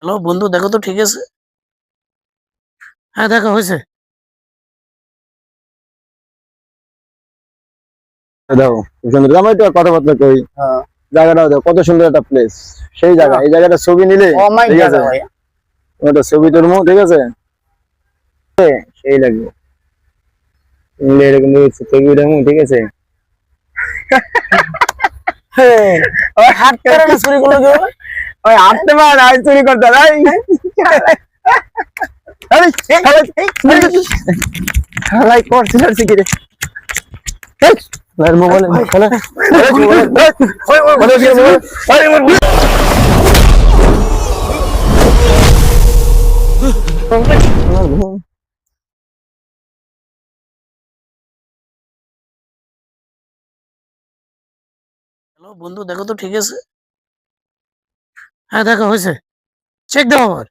Hello বন্ধু, দেখো তো ঠিক আছে। হ্যাঁ, দেখা হয়েছে। দেখো কি সুন্দর আমি তো কথাবার্তা কই। জায়গাটা দেখো কত সুন্দর একটা প্লেস। সেই জায়গা, এই জায়গাটা ছবি নিলে ঠিক আছে, ওটা ছবি তুলবো ঠিক আছে, সেই লাগবে নিলে এরকম ছবি উঠাবো ঠিক আছে। ওই হাত করে না চুরি করলো কেউ? ওই হাঁটতে পার আর চুরি করতে নাই। হালাই করছিস আর কি রে মোবাইল খেলা হ্যালো বন্ধু, দেখো তো ঠিক আছে। হ্যাঁ, দেখা হয়েছে। চেক দাও আবার।